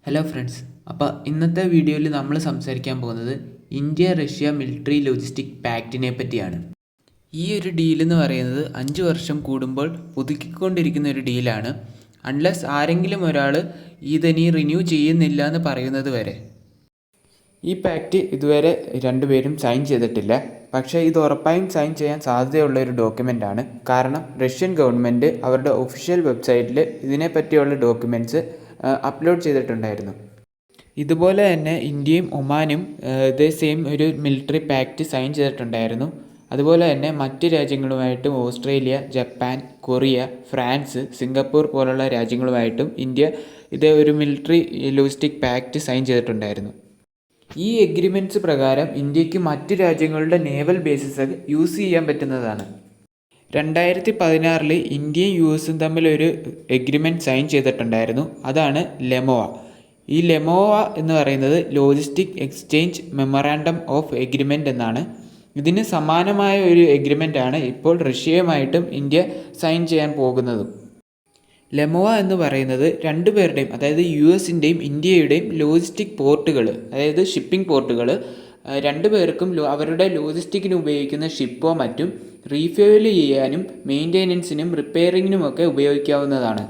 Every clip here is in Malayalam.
Hello friends. അപ്പോൾ ഇന്നത്തെ വീഡിയോയിൽ നമ്മൾ സംസാരിക്കാൻ പോകുന്നത് ഇന്ത്യ റഷ്യ മിലിറ്ററി ലോജിസ്റ്റിക് പാക്റ്റിനെ പറ്റിയാണ്. ഈ ഒരു ഡീൽ എന്ന് പറയുന്നത് 5 വർഷം കൂടുമ്പോൾ പുതുക്കിക്കൊണ്ടിരിക്കുന്ന ഒരു ഡീലാണ്. അൺലെസ് ആരെങ്കിലും ഒരാൾ ഇതിനി റിന്യൂ ചെയ്യുന്നില്ല എന്ന് പറയുന്നത് വരെ. ഈ പാക്റ്റ് ഇതുവരെ രണ്ടുപേരും സൈൻ ചെയ്തിട്ടില്ല. പക്ഷേ ഇത് ഉറപ്പായും സൈൻ ചെയ്യാൻ സാധ്യതയുള്ള ഒരു ഡോക്യുമെൻ്റാണ്. കാരണം റഷ്യൻ ഗവൺമെൻറ് അവരുടെ ഒഫീഷ്യൽ വെബ്സൈറ്റിൽ ഇതിനെപ്പറ്റിയുള്ള ഡോക്യുമെൻറ്റ്സ് അപ്ലോഡ് ചെയ്തിട്ടുണ്ടായിരുന്നു. ഇതുപോലെ തന്നെ ഇന്ത്യയും ഒമാനും ഇതേ സെയിം ഒരു മിലിറ്ററി പാക്റ്റ് സൈൻ ചെയ്തിട്ടുണ്ടായിരുന്നു. അതുപോലെ തന്നെ മറ്റ് രാജ്യങ്ങളുമായിട്ടും Australia, Japan, Korea, France, Singapore പോലുള്ള രാജ്യങ്ങളുമായിട്ടും ഇന്ത്യ ഇതേ ഒരു മിലിറ്ററി ലോജിസ്റ്റിക് പാക്റ്റ് സൈൻ ചെയ്തിട്ടുണ്ടായിരുന്നു. ഈ എഗ്രിമെൻറ്റ്സ് പ്രകാരം ഇന്ത്യക്ക് മറ്റ് രാജ്യങ്ങളുടെ നേവൽ ബേസസ് യൂസ് ചെയ്യാൻ പറ്റുന്നതാണ്. 2016 ഇന്ത്യയും US തമ്മിലൊരു എഗ്രിമെൻറ്റ് സൈൻ ചെയ്തിട്ടുണ്ടായിരുന്നു. അതാണ് ലെമോവ. ഈ ലെമോവ എന്ന് പറയുന്നത് logistic exchange memorandum of agreement എന്നാണ്. ഇതിന് സമാനമായ ഒരു എഗ്രിമെൻ്റാണ് ഇപ്പോൾ റഷ്യയുമായിട്ടും ഇന്ത്യ സൈൻ ചെയ്യാൻ പോകുന്നതും. ലെമോവ എന്ന് പറയുന്നത് രണ്ടുപേരുടെയും, അതായത് USൻ്റെയും ഇന്ത്യയുടെയും ലോജിസ്റ്റിക് പോർട്ടുകൾ, അതായത് ഷിപ്പിംഗ് പോർട്ടുകൾ രണ്ടുപേർക്കും അവരുടെ ലോജിസ്റ്റിക്കിന് ഉപയോഗിക്കുന്ന ഷിപ്പോ മറ്റും റീഫ്യൂവൽ ചെയ്യാനും മെയിൻ്റെനൻസിനും റിപ്പയറിങ്ങിനുമൊക്കെ ഉപയോഗിക്കാവുന്നതാണ്.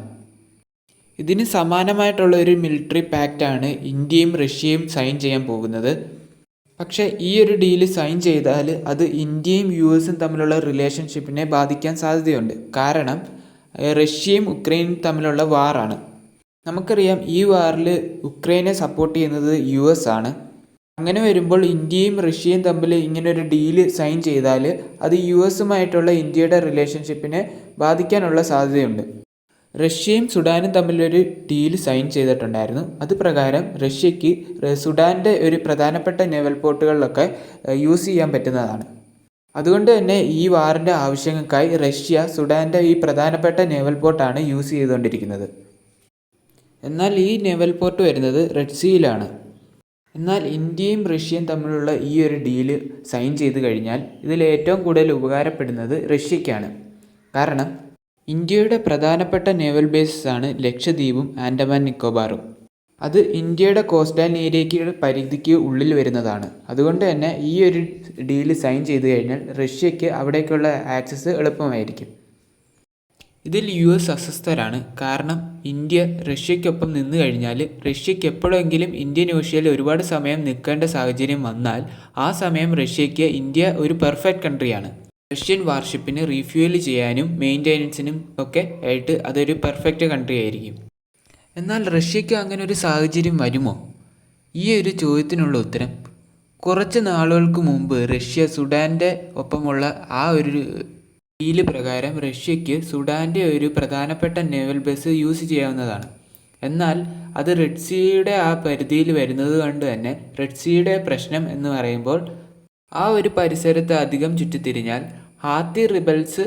ഇതിന് സമാനമായിട്ടുള്ള ഒരു മിലിറ്ററി പാക്റ്റാണ് ഇന്ത്യയും റഷ്യയും സൈൻ ചെയ്യാൻ പോകുന്നത്. പക്ഷേ ഈ ഒരു ഡീല് സൈൻ ചെയ്താൽ അത് ഇന്ത്യയും USും തമ്മിലുള്ള റിലേഷൻഷിപ്പിനെ ബാധിക്കാൻ സാധ്യതയുണ്ട്. കാരണം റഷ്യയും ഉക്രൈനും തമ്മിലുള്ള വാറാണ്. നമുക്കറിയാം ഈ വാറിൽ ഉക്രൈനെ സപ്പോർട്ട് ചെയ്യുന്നത് US ആണ്. അങ്ങനെ വരുമ്പോൾ ഇന്ത്യയും റഷ്യയും തമ്മിൽ ഇങ്ങനൊരു ഡീല് സൈൻ ചെയ്താൽ അത് USുമായിട്ടുള്ള ഇന്ത്യയുടെ റിലേഷൻഷിപ്പിനെ ബാധിക്കാനുള്ള സാധ്യതയുണ്ട്. റഷ്യയും സുഡാനും തമ്മിലൊരു ഡീല് സൈൻ ചെയ്തിട്ടുണ്ടായിരുന്നു. അത് പ്രകാരം റഷ്യക്ക് സുഡാൻ്റെ ഒരു പ്രധാനപ്പെട്ട നേവൽ പോർട്ടുകളിലൊക്കെ യൂസ് ചെയ്യാൻ പറ്റുന്നതാണ്. അതുകൊണ്ട് തന്നെ ഈ വാറിൻ്റെ ആവശ്യങ്ങൾക്കായി റഷ്യ സുഡാൻ്റെ ഈ പ്രധാനപ്പെട്ട നേവൽ പോർട്ടാണ് യൂസ് ചെയ്തുകൊണ്ടിരിക്കുന്നത്. എന്നാൽ ഈ നേവൽ പോർട്ട് വരുന്നത് റെഡ് സീയിലാണ്. എന്നാൽ ഇന്ത്യയും റഷ്യയും തമ്മിലുള്ള ഈ ഒരു ഡീല് സൈൻ ചെയ്ത് കഴിഞ്ഞാൽ ഇതിൽ ഏറ്റവും കൂടുതൽ ഉപകാരപ്പെടുന്നത് റഷ്യക്കാണ്. കാരണം ഇന്ത്യയുടെ പ്രധാനപ്പെട്ട നേവൽ ബേസസ് ആണ് ലക്ഷദ്വീപും ആൻഡമാൻ നിക്കോബാറും. അത് ഇന്ത്യയുടെ കോസ്റ്റൽ ഏരിയയ്ക്ക് പരിധിക്ക് ഉള്ളിൽ വരുന്നതാണ്. അതുകൊണ്ട് തന്നെ ഈ ഒരു ഡീല് സൈൻ ചെയ്ത് കഴിഞ്ഞാൽ റഷ്യക്ക് അവിടേക്കുള്ള ആക്സസ് എളുപ്പമായിരിക്കും. ഇതിൽ US അസ്വസ്ഥരാണ്. കാരണം ഇന്ത്യ റഷ്യക്കൊപ്പം നിന്ന് കഴിഞ്ഞാൽ റഷ്യക്ക് എപ്പോഴെങ്കിലും ഇന്ത്യൻ ഓഷ്യയിൽ ഒരുപാട് സമയം നിൽക്കേണ്ട സാഹചര്യം വന്നാൽ ആ സമയം റഷ്യക്ക് ഇന്ത്യ ഒരു പെർഫെക്റ്റ് കൺട്രിയാണ്. റഷ്യൻ വാർഷിപ്പിന് റീഫ്യൂവൽ ചെയ്യാനും മെയിൻ്റെനൻസിനും ഒക്കെ ആയിട്ട് അതൊരു പെർഫെക്റ്റ് കൺട്രി ആയിരിക്കും. എന്നാൽ റഷ്യക്ക് അങ്ങനെ ഒരു സാഹചര്യം വരുമോ? ഈ ഒരു ചോദ്യത്തിനുള്ള ഉത്തരം കുറച്ച് നാളുകൾക്ക് മുമ്പ് റഷ്യ സുഡാൻ്റെ ഒപ്പമുള്ള ആ ഒരു ഡീല് പ്രകാരം റഷ്യക്ക് സുഡാൻ്റെ ഒരു പ്രധാനപ്പെട്ട നേവൽ ബേസ് യൂസ് ചെയ്യാവുന്നതാണ്. എന്നാൽ അത് റെഡ് സീയുടെ ആ പരിധിയിൽ വരുന്നത് കൊണ്ട് തന്നെ റെഡ് സീയുടെ പ്രശ്നം എന്ന് പറയുമ്പോൾ ആ ഒരു പരിസരത്ത് അധികം ചുറ്റിത്തിരിഞ്ഞാൽ ഹാത്തി റിബൽസ്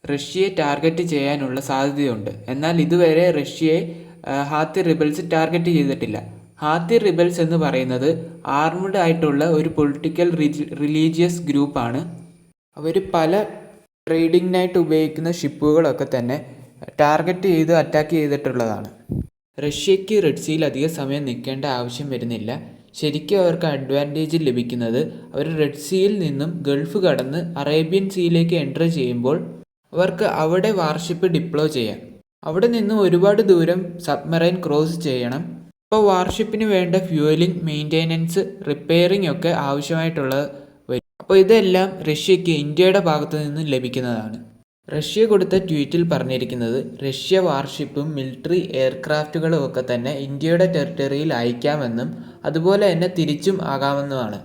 റഷ്യയെ ടാർഗറ്റ് ചെയ്യാനുള്ള സാധ്യതയുണ്ട്. എന്നാൽ ഇതുവരെ റഷ്യയെ ഹാത്തി റിബൽസ് ടാർഗറ്റ് ചെയ്തിട്ടില്ല. ഹാത്തി റിബൽസ് എന്ന് പറയുന്നത് ആർമഡ് ആയിട്ടുള്ള ഒരു പൊളിറ്റിക്കൽ റിലീജിയസ് ഗ്രൂപ്പാണ്. അവർ പല ട്രേഡിങ്ങിനായിട്ട് ഉപയോഗിക്കുന്ന ഷിപ്പുകളൊക്കെ തന്നെ ടാർഗറ്റ് ചെയ്ത് അറ്റാക്ക് ചെയ്തിട്ടുള്ളതാണ്. റഷ്യക്ക് റെഡ് സീയിൽ അധിക സമയം നിൽക്കേണ്ട ആവശ്യം വരുന്നില്ല. ശരിക്കും അവർക്ക് അഡ്വാൻറ്റേജ് ലഭിക്കുന്നത് അവർ റെഡ് സീയിൽ നിന്നും ഗൾഫ് കടന്ന് അറേബ്യൻ സീയിലേക്ക് എൻ്റർ ചെയ്യുമ്പോൾ അവർക്ക് അവിടെ വാർഷിപ്പ് ഡിപ്ലോയ് ചെയ്യാം. അവിടെ നിന്ന് ഒരുപാട് ദൂരം സബ്മറൈൻ ക്രോസ് ചെയ്യണം. അപ്പോൾ വാർഷിപ്പിന് വേണ്ട ഫ്യൂവലിംഗ്, മെയിൻ്റെനൻസ്, റിപ്പയറിംഗ് ഒക്കെ ആവശ്യമായിട്ടുള്ളത് വരും. അപ്പോൾ ഇതെല്ലാം റഷ്യക്ക് ഇന്ത്യയുടെ ഭാഗത്തു നിന്നും ലഭിക്കുന്നതാണ്. റഷ്യ കൊടുത്ത ട്വീറ്റിൽ പറഞ്ഞിരിക്കുന്നത് റഷ്യ വാർഷിപ്പും മിലിറ്ററി എയർക്രാഫ്റ്റുകളും ഒക്കെ തന്നെ ഇന്ത്യയുടെ ടെറിട്ടറിയിൽ അയക്കാമെന്നും അതുപോലെ തന്നെ തിരിച്ചും ആകാമെന്നുമാണ്.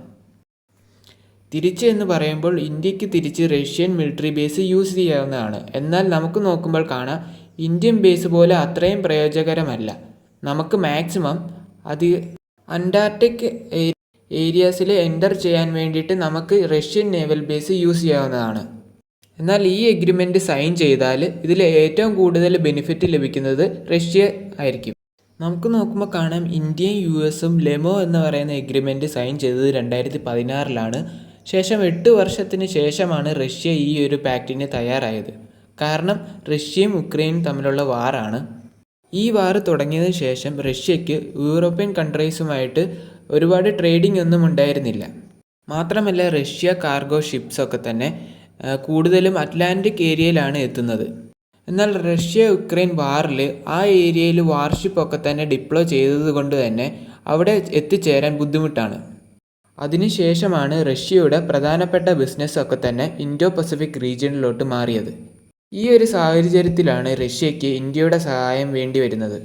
തിരിച്ച് എന്ന് പറയുമ്പോൾ ഇന്ത്യക്ക് തിരിച്ച് റഷ്യൻ മിലിറ്ററി ബേസ് യൂസ് ചെയ്യാവുന്നതാണ്. എന്നാൽ നമുക്ക് നോക്കുമ്പോൾ കാണാം ഇന്ത്യൻ ബേസ് പോലെ അത്രയും പ്രയോജനകരമല്ല. നമുക്ക് മാക്സിമം അന്റാർട്ടിക് ഏരിയാസിൽ എൻ്റർ ചെയ്യാൻ വേണ്ടിയിട്ട് നമുക്ക് റഷ്യൻ നേവൽ ബേസ് യൂസ് ചെയ്യാവുന്നതാണ്. എന്നാൽ ഈ എഗ്രിമെൻറ്റ് സൈൻ ചെയ്താൽ ഇതിൽ ഏറ്റവും കൂടുതൽ ബെനിഫിറ്റ് ലഭിക്കുന്നത് റഷ്യ ആയിരിക്കും. നമുക്ക് നോക്കുമ്പോൾ കാണാം ഇന്ത്യയും USും ലെമോ എന്ന് പറയുന്ന എഗ്രിമെൻറ്റ് സൈൻ ചെയ്തത് 2016 ശേഷം 8 വർഷത്തിന് ശേഷമാണ് റഷ്യ ഈ ഒരു പാക്റ്റിന് തയ്യാറായത്. കാരണം റഷ്യയും ഉക്രൈനും തമ്മിലുള്ള വാറാണ്. ഈ വാർ തുടങ്ങിയതിന് ശേഷം റഷ്യയ്ക്ക് യൂറോപ്യൻ കൺട്രീസുമായിട്ട് ഒരുപാട് ട്രേഡിംഗ് ഒന്നും ഉണ്ടായിരുന്നില്ല. മാത്രമല്ല റഷ്യ കാർഗോ ഷിപ്സൊക്കെ തന്നെ കൂടുതലും അറ്റ്ലാന്റിക് ഏരിയയിലാണ് എത്തുന്നത്. എന്നാൽ റഷ്യ യുക്രൈൻ വാറിൽ ആ ഏരിയയിൽ വാർഷിപ്പൊക്കെ തന്നെ ഡിപ്ലോയ് ചെയ്തത് കൊണ്ട് തന്നെ അവിടെ എത്തിച്ചേരാൻ ബുദ്ധിമുട്ടാണ്. അതിനുശേഷമാണ് റഷ്യയുടെ പ്രധാനപ്പെട്ട ബിസിനസ്സൊക്കെ തന്നെ ഇൻഡോ പസഫിക് റീജിയനിലോട്ട് മാറിയത്. ഈ ഒരു സാഹചര്യത്തിലാണ് റഷ്യയ്ക്ക് ഇന്ത്യയുടെ സഹായം വേണ്ടി വരുന്നത്.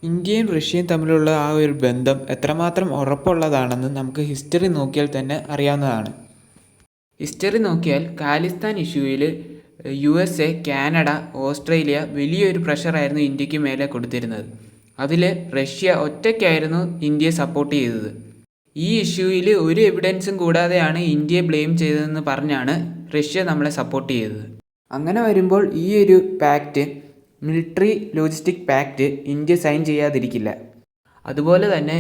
ഇന്ത്യയും റഷ്യയും തമ്മിലുള്ള ആ ഒരു ബന്ധം എത്രമാത്രം ഉറപ്പുള്ളതാണെന്ന് നമുക്ക് ഹിസ്റ്ററി നോക്കിയാൽ തന്നെ അറിയാവുന്നതാണ്. ഹിസ്റ്ററി നോക്കിയാൽ ഖാലിസ്ഥാൻ ഇഷ്യൂവിൽ USA, കാനഡ, ഓസ്ട്രേലിയ വലിയൊരു പ്രഷറായിരുന്നു ഇന്ത്യക്ക് മേലെ കൊടുത്തിരുന്നത്. അതിൽ റഷ്യ ഒറ്റയ്ക്കായിരുന്നു ഇന്ത്യയെ സപ്പോർട്ട് ചെയ്തത്. ഈ ഇഷ്യൂവിൽ ഒരു എവിഡൻസും കൂടാതെയാണ് ഇന്ത്യയെ ബ്ലെയിം ചെയ്തതെന്ന് പറഞ്ഞാണ് റഷ്യ നമ്മളെ സപ്പോർട്ട് ചെയ്തത്. അങ്ങനെ വരുമ്പോൾ ഈ ഒരു pact, military logistic pact India sign ചെയ്യാതിരിക്കില്ല. അതുപോലെ തന്നെ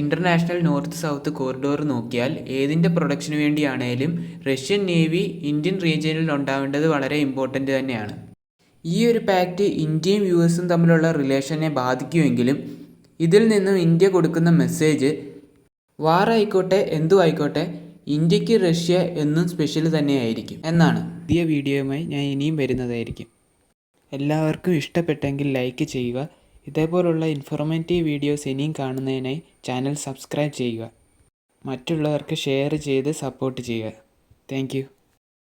ഇൻ്റർനാഷണൽ നോർത്ത് സൗത്ത് കോറിഡോർ നോക്കിയാൽ ഏതിൻ്റെ പ്രൊഡക്ഷന് വേണ്ടിയാണേലും റഷ്യൻ നേവി ഇന്ത്യൻ റീജിയനിൽ ഉണ്ടാവേണ്ടത് വളരെ ഇമ്പോർട്ടൻ്റ് തന്നെയാണ്. ഈ ഒരു പാക്റ്റ് ഇന്ത്യയും US തമ്മിലുള്ള റിലേഷനെ ബാധിക്കുമെങ്കിലും ഇതിൽ നിന്നും ഇന്ത്യ കൊടുക്കുന്ന മെസ്സേജ് വാർ ആയിക്കോട്ടെ എന്തും ആയിക്കോട്ടെ ഇന്ത്യക്ക് റഷ്യ എന്നും സ്പെഷ്യൽ തന്നെയായിരിക്കും എന്നാണ്. പുതിയ വീഡിയോയുമായി ഞാൻ ഇനിയും വരുന്നതായിരിക്കും. എല്ലാവർക്കും ഇഷ്ടപ്പെട്ടെങ്കിൽ ലൈക്ക് ചെയ്യുക. ഇതേപോലുള്ള ഇൻഫോർമേറ്റീവ് വീഡിയോസ് ഇനിയും കാണുന്നതിനായി ചാനൽ സബ്സ്ക്രൈബ് ചെയ്യുക. മറ്റുള്ളവർക്ക് ഷെയർ ചെയ്ത് സപ്പോർട്ട് ചെയ്യുക. Thank you.